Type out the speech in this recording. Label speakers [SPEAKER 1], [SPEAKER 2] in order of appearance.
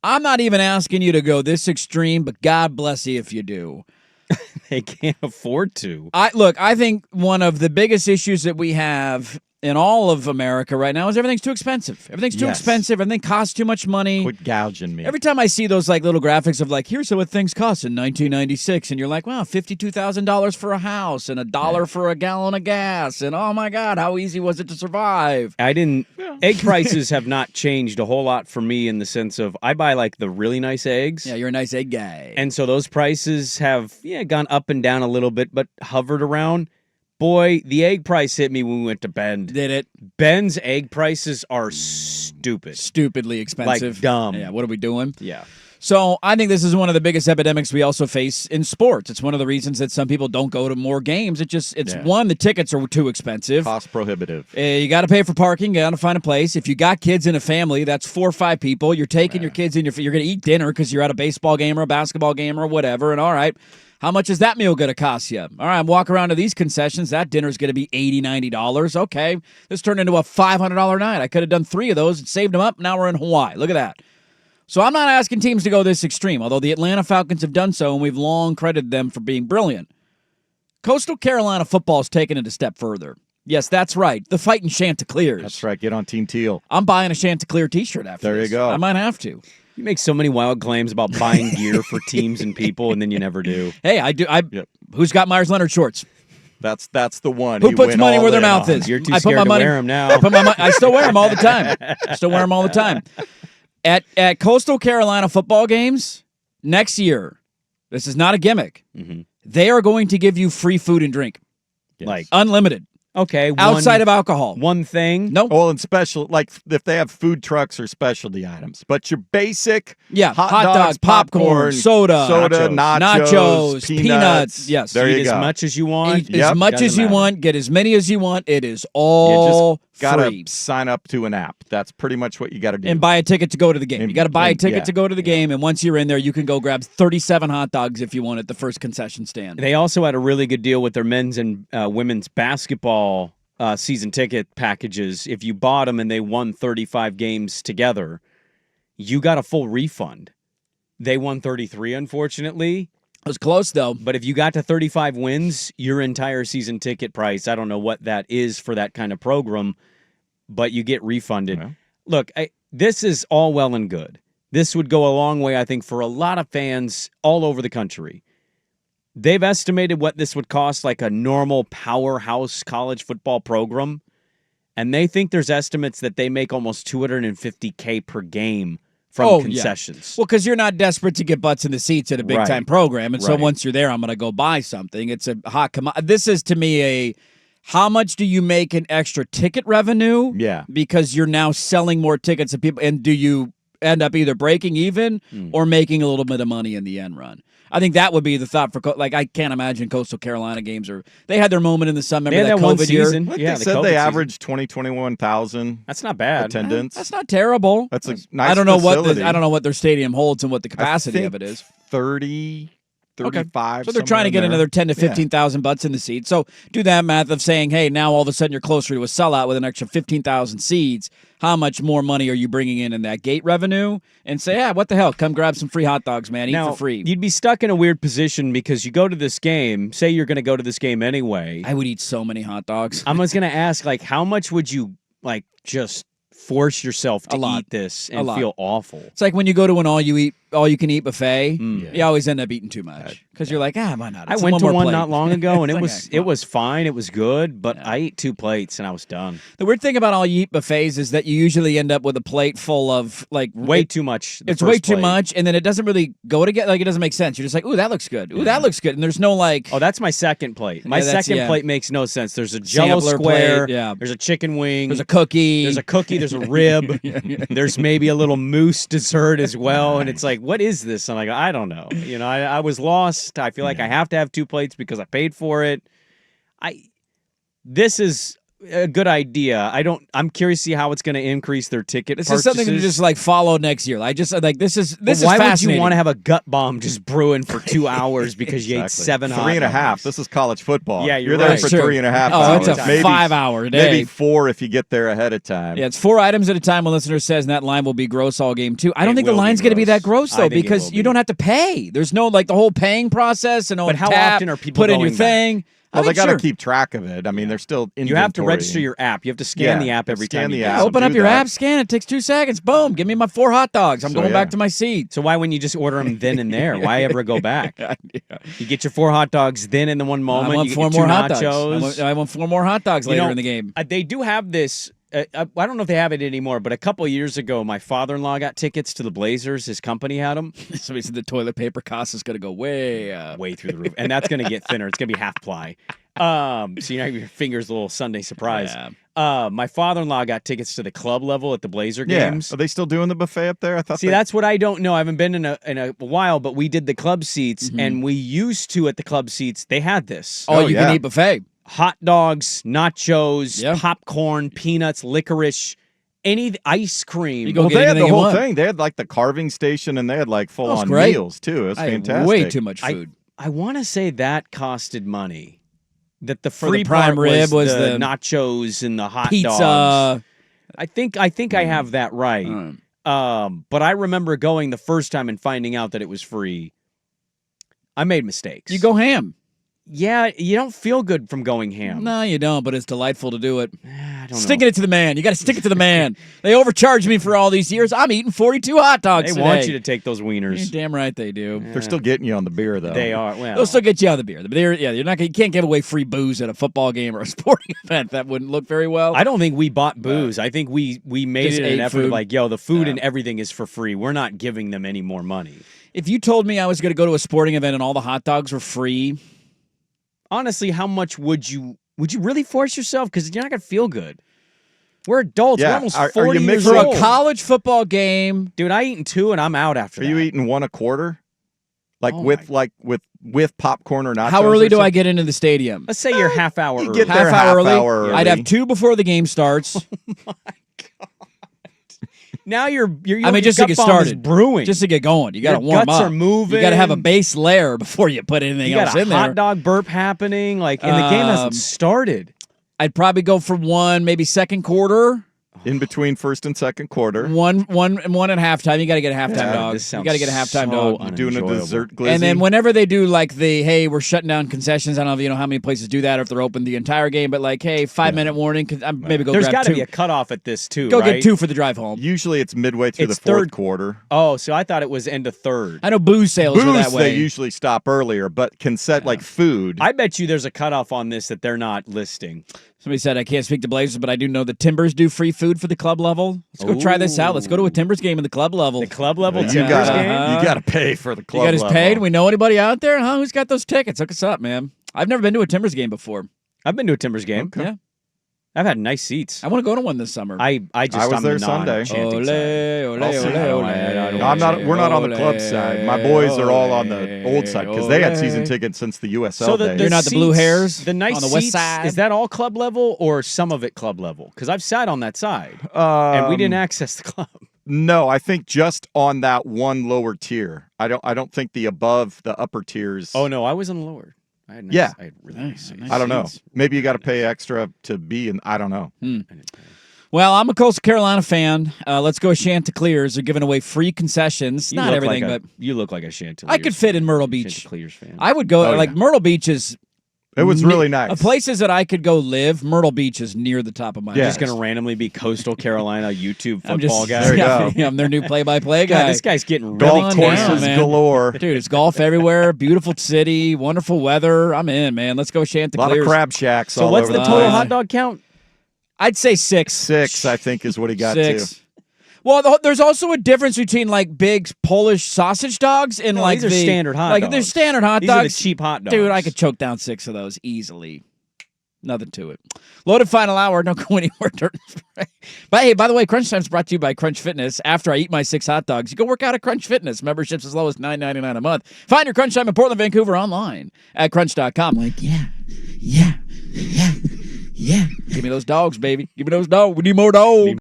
[SPEAKER 1] I'm not even asking you to go this extreme, but God bless you if you do.
[SPEAKER 2] They can't afford to.
[SPEAKER 1] I think one of the biggest issues that we have in all of America right now is everything's too expensive. Everything's too expensive. Everything costs too much money.
[SPEAKER 3] Quit gouging me.
[SPEAKER 1] Every time I see those little graphics of here's what things cost in 1996, and you're like, wow, $52,000 for a house and $1 for a gallon of gas, and oh my God, how easy was it to survive?
[SPEAKER 2] Egg prices have not changed a whole lot for me in the sense of I buy the really nice eggs.
[SPEAKER 1] Yeah, you're a nice egg guy.
[SPEAKER 2] And so those prices have gone up and down a little bit, but hovered around. Boy, the egg price hit me when we went to Bend.
[SPEAKER 1] Did it?
[SPEAKER 2] Ben's egg prices are stupid.
[SPEAKER 1] Stupidly expensive.
[SPEAKER 2] Dumb.
[SPEAKER 1] Yeah, what are we doing?
[SPEAKER 2] Yeah.
[SPEAKER 1] So I think this is one of the biggest epidemics we also face in sports. It's one of the reasons that some people don't go to more games. One, the tickets are too expensive.
[SPEAKER 3] Cost prohibitive.
[SPEAKER 1] You got to pay for parking. You got to find a place. If you got kids in a family, that's 4 or 5 people. You're taking your kids in. You're going to eat dinner because you're at a baseball game or a basketball game or whatever. And all right, how much is that meal going to cost you? All right, I'm walking around to these concessions. That dinner's going to be $80, $90. Okay, this turned into a $500 night. I could have done 3 of those and saved them up. Now we're in Hawaii. Look at that. So I'm not asking teams to go this extreme, although the Atlanta Falcons have done so, and we've long credited them for being brilliant. Coastal Carolina football's taken it a step further. Yes, that's right. The fighting Chanticleers.
[SPEAKER 3] That's right. Get on Team Teal.
[SPEAKER 1] I'm buying a Chanticleer t-shirt after
[SPEAKER 3] this. There you go.
[SPEAKER 1] I might have to.
[SPEAKER 2] You make so many wild claims about buying gear for teams and people, and then you never do.
[SPEAKER 1] Hey, I do.
[SPEAKER 3] Yep.
[SPEAKER 1] Who's got Myers Leonard shorts?
[SPEAKER 3] That's the one.
[SPEAKER 1] Who puts money where their mouth is?
[SPEAKER 2] You're too scared to wear them now.
[SPEAKER 1] I still wear them all the time. At Coastal Carolina football games next year, this is not a gimmick.
[SPEAKER 2] Mm-hmm.
[SPEAKER 1] They are going to give you free food and drink,
[SPEAKER 3] Yes.
[SPEAKER 1] unlimited.
[SPEAKER 2] Okay,
[SPEAKER 1] outside of alcohol.
[SPEAKER 2] One thing.
[SPEAKER 1] No.
[SPEAKER 3] Well, and special, if they have food trucks or specialty items. But your basic
[SPEAKER 1] hot
[SPEAKER 3] dogs,
[SPEAKER 1] dogs, popcorn, soda,
[SPEAKER 3] nachos, peanuts.
[SPEAKER 1] Yes.
[SPEAKER 3] There you
[SPEAKER 2] Eat
[SPEAKER 3] go.
[SPEAKER 2] as much as you want.
[SPEAKER 1] Eat as much as you want. Get as many as you want. It is all
[SPEAKER 3] gotta
[SPEAKER 1] free.
[SPEAKER 3] sign up to an app. That's pretty much what you got to do.
[SPEAKER 1] And buy a ticket to go to the game. You got to buy a ticket to go to the game, and once you're in there, you can go grab 37 hot dogs if you want at the first concession stand.
[SPEAKER 2] They also had a really good deal with their men's and women's basketball season ticket packages. If you bought them and they won 35 games together, you got a full refund. They won 33, unfortunately.
[SPEAKER 1] It was close, though.
[SPEAKER 2] But if you got to 35 wins, your entire season ticket price, I don't know what that is for that kind of program, but you get refunded.
[SPEAKER 3] Yeah.
[SPEAKER 2] Look, this is all well and good. This would go a long way, I think, for a lot of fans all over the country. They've estimated what this would cost like a normal powerhouse college football program, and they think there's estimates that they make almost $250K per game from concessions.
[SPEAKER 1] Yeah. Well, because you're not desperate to get butts in the seats at a big-time program, and so once you're there, I'm going to go buy something. It's a hot commodity. This is, to me, how much do you make in extra ticket revenue?
[SPEAKER 3] Yeah.
[SPEAKER 1] Because you're now selling more tickets to people, and do you end up either breaking even or making a little bit of money in the end run? I think that would be the thought for I can't imagine Coastal Carolina games they had their moment in the sun. Remember that
[SPEAKER 2] one
[SPEAKER 1] COVID
[SPEAKER 2] season.
[SPEAKER 1] year?
[SPEAKER 3] Yeah, they said they averaged 21,000.
[SPEAKER 2] That's not bad.
[SPEAKER 3] Attendance.
[SPEAKER 1] That's not terrible.
[SPEAKER 3] That's a nice
[SPEAKER 1] I don't know
[SPEAKER 3] facility.
[SPEAKER 1] I don't know what their stadium holds and what the capacity of it is.
[SPEAKER 3] 30, 35.
[SPEAKER 1] So they're trying to get another 10 to 15,000 butts in the seats. So do that math of saying, hey, now all of a sudden you're closer to a sellout with an extra 15,000 seats. How much more money are you bringing in that gate revenue? And say, what the hell? Come grab some free hot dogs, man. Eat for free.
[SPEAKER 2] You'd be stuck in a weird position because you go to this game. Say you're going to go to this game anyway.
[SPEAKER 1] I would eat so many hot dogs.
[SPEAKER 2] I was going to ask, how much would you just force yourself to eat this and feel awful?
[SPEAKER 1] It's like when you go to an all-you-can-eat buffet, you always end up eating too much because you're like, why not?
[SPEAKER 2] I went to one not long ago, and it was fine. It was good, but I ate 2 plates, and I was done.
[SPEAKER 1] The weird thing about all-you-eat buffets is that you usually end up with a plate full of,
[SPEAKER 2] way too much.
[SPEAKER 1] It's way too much, and then it doesn't really go together. It doesn't make sense. You're just like, ooh, that looks good. Ooh, that looks good. And there's no
[SPEAKER 2] Oh, that's my second plate. My second plate makes no sense. There's a Jell-O
[SPEAKER 1] Sampler
[SPEAKER 2] square.
[SPEAKER 1] plate,
[SPEAKER 2] There's a chicken wing.
[SPEAKER 1] There's a cookie.
[SPEAKER 2] There's a rib. There's maybe a little mousse dessert as well, and it's like, what is this? I'm like, I don't know. I was lost. I feel like I have to have 2 plates because I paid for it. This is a good idea. I'm curious to see how it's going to increase their ticket
[SPEAKER 1] This
[SPEAKER 2] purchases.
[SPEAKER 1] is something to just like follow next year. This is
[SPEAKER 2] Why would
[SPEAKER 1] fascinating.
[SPEAKER 2] you want to have a gut bomb just brewing for 2 hours because you ate 7 hot
[SPEAKER 3] 3.5.
[SPEAKER 2] dogs?
[SPEAKER 3] This is college football.
[SPEAKER 2] Yeah, you're
[SPEAKER 3] there
[SPEAKER 2] right.
[SPEAKER 3] for
[SPEAKER 1] Sure.
[SPEAKER 3] 3.5
[SPEAKER 1] Oh,
[SPEAKER 3] hours.
[SPEAKER 1] it's a
[SPEAKER 3] maybe
[SPEAKER 1] 5-hour day.
[SPEAKER 3] Maybe 4 if you get there ahead of time.
[SPEAKER 1] Yeah, it's 4 items at a time. One listener says, and that line will be gross all game too. I don't
[SPEAKER 2] It
[SPEAKER 1] think the
[SPEAKER 2] will be
[SPEAKER 1] line's going to be
[SPEAKER 2] gross.
[SPEAKER 1] that gross
[SPEAKER 2] I
[SPEAKER 1] though,
[SPEAKER 2] think it
[SPEAKER 1] because
[SPEAKER 2] will
[SPEAKER 1] you
[SPEAKER 2] be.
[SPEAKER 1] don't have to pay. There's no like the whole paying process and
[SPEAKER 2] But how
[SPEAKER 1] tap,
[SPEAKER 2] often are people
[SPEAKER 1] put in your
[SPEAKER 2] going back?
[SPEAKER 1] thing.
[SPEAKER 3] Well,
[SPEAKER 1] I
[SPEAKER 3] they
[SPEAKER 1] think
[SPEAKER 3] got to
[SPEAKER 1] sure.
[SPEAKER 3] keep track of it. I mean, they're still inventory.
[SPEAKER 2] You have to register your app. You have to scan the app every
[SPEAKER 3] scan
[SPEAKER 2] time
[SPEAKER 3] the
[SPEAKER 2] you
[SPEAKER 3] app.
[SPEAKER 2] go.
[SPEAKER 1] Open
[SPEAKER 3] do
[SPEAKER 1] up your
[SPEAKER 3] that.
[SPEAKER 1] app, scan it. Takes 2 seconds. Boom. Give me my 4 hot dogs. I'm
[SPEAKER 3] So,
[SPEAKER 1] going
[SPEAKER 3] yeah.
[SPEAKER 1] back to my seat.
[SPEAKER 2] So why wouldn't you just order them then and there? Why ever go back? You get your 4 hot dogs then in the one moment.
[SPEAKER 1] I want
[SPEAKER 2] you
[SPEAKER 1] 4
[SPEAKER 2] get
[SPEAKER 1] more
[SPEAKER 2] 2
[SPEAKER 1] hot
[SPEAKER 2] nachos.
[SPEAKER 1] dogs. I want 4 more hot dogs later in the game.
[SPEAKER 2] They do have this. I don't know if they have it anymore, but a couple of years ago, my father-in-law got tickets to the Blazers. His company had them.
[SPEAKER 1] Somebody said the toilet paper cost is going to go way up.
[SPEAKER 2] Way through the roof. And that's going to get thinner. It's going to be half ply. So you know your fingers a little Sunday surprise.
[SPEAKER 1] Yeah.
[SPEAKER 2] My father-in-law got tickets to the club level at the Blazer
[SPEAKER 3] Yeah.
[SPEAKER 2] games.
[SPEAKER 3] Are they still doing the buffet up there? I thought.
[SPEAKER 2] See, that's what I don't know. I haven't been in a while, but we did the club seats, and we used to at the club seats. They had this
[SPEAKER 1] Oh, you
[SPEAKER 3] yeah.
[SPEAKER 1] can eat buffet.
[SPEAKER 2] hot dogs, nachos,
[SPEAKER 1] Yeah.
[SPEAKER 2] popcorn, peanuts, licorice, any ice cream.
[SPEAKER 1] You go
[SPEAKER 3] Well,
[SPEAKER 1] get
[SPEAKER 3] they had
[SPEAKER 1] anything
[SPEAKER 3] the
[SPEAKER 1] you
[SPEAKER 3] whole
[SPEAKER 1] want.
[SPEAKER 3] thing. They had like the carving station, and they had like full on
[SPEAKER 1] great.
[SPEAKER 3] meals too. It was
[SPEAKER 1] I had
[SPEAKER 3] fantastic.
[SPEAKER 1] way too much food.
[SPEAKER 2] I want to say that costed money. That the
[SPEAKER 1] For the
[SPEAKER 2] free
[SPEAKER 1] prime
[SPEAKER 2] part
[SPEAKER 1] rib was
[SPEAKER 2] the
[SPEAKER 1] the
[SPEAKER 2] nachos and the hot
[SPEAKER 1] Pizza.
[SPEAKER 2] dogs. I think I have that right.
[SPEAKER 1] Mm.
[SPEAKER 2] But I remember going the first time and finding out that it was free. I made mistakes.
[SPEAKER 1] You go ham.
[SPEAKER 2] Yeah, you don't feel good from going ham.
[SPEAKER 1] No, you don't, but it's delightful to do it.
[SPEAKER 2] I don't
[SPEAKER 1] Sticking
[SPEAKER 2] know.
[SPEAKER 1] it to the man. You got to stick it to the man. They overcharged me for all these years. I'm eating 42 hot dogs
[SPEAKER 2] They
[SPEAKER 1] today.
[SPEAKER 2] want you to take those
[SPEAKER 1] You're
[SPEAKER 2] wieners.
[SPEAKER 1] damn right they do.
[SPEAKER 3] They're still getting you on the beer though.
[SPEAKER 2] They are. Well,
[SPEAKER 1] They'll still get you out of the beer. The beer, yeah, you're not. You can't give away free booze at a football game or a sporting event. That wouldn't look very well.
[SPEAKER 2] I don't think we bought booze. I think we made
[SPEAKER 1] Just
[SPEAKER 2] it an
[SPEAKER 1] ate
[SPEAKER 2] effort of
[SPEAKER 1] food.
[SPEAKER 2] like, yo, the food and everything is for free. We're not giving them any more money.
[SPEAKER 1] If you told me I was going to go to a sporting event and all the hot dogs were free,
[SPEAKER 2] Honestly, how much would you really force yourself? Because you're not gonna feel good. We're adults.
[SPEAKER 3] Yeah.
[SPEAKER 2] We're almost
[SPEAKER 3] Are you
[SPEAKER 2] 40 years
[SPEAKER 3] mixing-
[SPEAKER 1] for
[SPEAKER 2] old.
[SPEAKER 1] a college football game,
[SPEAKER 2] Dude, I eaten 2 and I'm out after
[SPEAKER 3] Are
[SPEAKER 2] that.
[SPEAKER 3] you eating 1 a quarter? Like
[SPEAKER 2] Oh
[SPEAKER 3] with popcorn or nachos?
[SPEAKER 1] how early
[SPEAKER 3] or
[SPEAKER 1] do I
[SPEAKER 3] something?
[SPEAKER 1] get into the stadium?
[SPEAKER 2] Let's say you're half hour
[SPEAKER 3] You
[SPEAKER 2] early.
[SPEAKER 3] get there
[SPEAKER 1] Half hour early.
[SPEAKER 3] early.
[SPEAKER 1] I'd have 2 before the game starts.
[SPEAKER 2] Now you're
[SPEAKER 1] I mean, just to
[SPEAKER 2] gut
[SPEAKER 1] get
[SPEAKER 2] bomb is
[SPEAKER 1] started,
[SPEAKER 2] brewing.
[SPEAKER 1] just to get going. You got to
[SPEAKER 2] Your
[SPEAKER 1] warm
[SPEAKER 2] guts
[SPEAKER 1] up.
[SPEAKER 2] are moving.
[SPEAKER 1] You got to have a base layer before you put anything
[SPEAKER 2] you got
[SPEAKER 1] else
[SPEAKER 2] a
[SPEAKER 1] in
[SPEAKER 2] hot
[SPEAKER 1] there.
[SPEAKER 2] dog burp happening, like, and the game hasn't started.
[SPEAKER 1] I'd probably go for 1, maybe second quarter.
[SPEAKER 3] in between first and second quarter.
[SPEAKER 1] One at halftime. You got to get a halftime
[SPEAKER 2] Yeah,
[SPEAKER 1] dog.
[SPEAKER 2] this
[SPEAKER 1] You got to get a
[SPEAKER 2] sounds
[SPEAKER 1] halftime
[SPEAKER 2] so
[SPEAKER 1] dog.
[SPEAKER 3] Doing a
[SPEAKER 2] unenjoyable.
[SPEAKER 3] dessert glizzy.
[SPEAKER 1] And then whenever they do like the, hey, we're shutting down concessions. I don't know if you know how many places do that or if they're open the entire game, but like, hey, 5-minute warning. Maybe go
[SPEAKER 2] There's
[SPEAKER 1] grab
[SPEAKER 2] got to
[SPEAKER 1] 2.
[SPEAKER 2] be a cutoff at this too.
[SPEAKER 1] Go
[SPEAKER 2] right?
[SPEAKER 1] get 2 for the drive home.
[SPEAKER 3] Usually it's midway through
[SPEAKER 2] It's
[SPEAKER 3] the fourth
[SPEAKER 2] third-
[SPEAKER 3] quarter.
[SPEAKER 2] Oh, so I thought it was end of third.
[SPEAKER 1] I know booze sales are that
[SPEAKER 3] Booze,
[SPEAKER 1] way.
[SPEAKER 3] they usually stop earlier, but can set like food.
[SPEAKER 2] I bet you there's a cutoff on this that they're not listing.
[SPEAKER 1] Somebody said I can't speak to Blazers, but I do know the Timbers do free food for the club level. Let's go try this out. Let's go to a Timbers game in the club level.
[SPEAKER 2] The club level
[SPEAKER 3] you
[SPEAKER 2] Timbers
[SPEAKER 3] gotta,
[SPEAKER 2] game.
[SPEAKER 3] you gotta pay for the
[SPEAKER 1] You
[SPEAKER 3] club
[SPEAKER 1] got us
[SPEAKER 3] level.
[SPEAKER 1] paid? We know anybody out there? Huh? Who's got those tickets? Hook us up, man. I've never been to a Timbers game before.
[SPEAKER 2] I've been to a Timbers game.
[SPEAKER 3] Okay.
[SPEAKER 1] Yeah.
[SPEAKER 2] I've had nice seats.
[SPEAKER 1] I want to go to one this summer.
[SPEAKER 2] I just
[SPEAKER 3] I was
[SPEAKER 2] I'm
[SPEAKER 3] there
[SPEAKER 2] the
[SPEAKER 3] Sunday.
[SPEAKER 2] non-chanting
[SPEAKER 1] Ole,
[SPEAKER 2] side.
[SPEAKER 1] ole,
[SPEAKER 3] I'll see.
[SPEAKER 1] ole,
[SPEAKER 3] No, I'm not. We're not on the club side. My boys are all on the old side because they had season tickets since the USL
[SPEAKER 2] So the
[SPEAKER 3] days.
[SPEAKER 1] You're not the blue
[SPEAKER 2] seats-
[SPEAKER 1] hairs
[SPEAKER 2] The nice
[SPEAKER 1] on the west
[SPEAKER 2] seats,
[SPEAKER 1] side?
[SPEAKER 2] is that all club level or some of it club level? Because I've sat on that side and we didn't access the club.
[SPEAKER 3] No, I think just on that one lower tier. I don't think the upper tiers.
[SPEAKER 2] Oh no, I was on the lower. I had nice,
[SPEAKER 3] Yeah.
[SPEAKER 2] I had really nice seats.
[SPEAKER 3] I don't know.
[SPEAKER 1] seats.
[SPEAKER 3] Maybe you got to pay extra to be in. I don't know.
[SPEAKER 1] Well, I'm a Coastal Carolina fan. Let's go Chanticleers. They're giving away free concessions.
[SPEAKER 2] You
[SPEAKER 1] Not
[SPEAKER 2] look
[SPEAKER 1] everything,
[SPEAKER 2] like
[SPEAKER 1] but
[SPEAKER 2] you look like a Chanticleers.
[SPEAKER 1] I could fit in Myrtle Beach.
[SPEAKER 2] Chanticleers fan.
[SPEAKER 1] I would go,
[SPEAKER 3] Oh,
[SPEAKER 1] like,
[SPEAKER 3] yeah.
[SPEAKER 1] Myrtle Beach is...
[SPEAKER 3] It was really nice.
[SPEAKER 1] Places that I could go live, Myrtle Beach is near the top of my
[SPEAKER 3] Yeah.
[SPEAKER 1] list.
[SPEAKER 2] Just gonna randomly be Coastal Carolina YouTube
[SPEAKER 1] I'm
[SPEAKER 2] football
[SPEAKER 1] just,
[SPEAKER 2] guy.
[SPEAKER 3] There you go.
[SPEAKER 1] yeah, I'm their new play-by-play guy.
[SPEAKER 2] God, this guy's getting
[SPEAKER 3] Golf
[SPEAKER 2] really
[SPEAKER 1] down,
[SPEAKER 3] courses
[SPEAKER 1] man.
[SPEAKER 3] galore.
[SPEAKER 1] Dude, it's golf everywhere. Beautiful city, wonderful weather. I'm in, man. Let's go
[SPEAKER 3] A lot
[SPEAKER 1] Chanticleers.
[SPEAKER 3] of crab shacks
[SPEAKER 2] So
[SPEAKER 3] all
[SPEAKER 2] what's
[SPEAKER 3] over
[SPEAKER 2] the
[SPEAKER 3] the
[SPEAKER 2] total
[SPEAKER 3] place.
[SPEAKER 2] hot dog count?
[SPEAKER 1] I'd say 6.
[SPEAKER 3] 6, I think, is what he got
[SPEAKER 1] 6.
[SPEAKER 3] to.
[SPEAKER 1] Well, there's also a difference between like big Polish sausage dogs and
[SPEAKER 2] No,
[SPEAKER 1] like
[SPEAKER 2] these are
[SPEAKER 1] the
[SPEAKER 2] standard hot
[SPEAKER 1] like
[SPEAKER 2] dogs.
[SPEAKER 1] they're standard hot
[SPEAKER 2] These
[SPEAKER 1] dogs.
[SPEAKER 2] are the cheap hot dogs.
[SPEAKER 1] Dude, I could choke down 6 of those easily. Nothing to it. Loaded final hour. Don't go anywhere. But hey, by the way, Crunch Time's brought to you by Crunch Fitness. After I eat my 6 hot dogs, you go work out at Crunch Fitness. Memberships as low as $9.99 a month. Find your Crunch Time in Portland, Vancouver online at crunch.com. Like, yeah.
[SPEAKER 2] Give
[SPEAKER 1] me those dogs, baby. Give me those dogs. We need more dogs.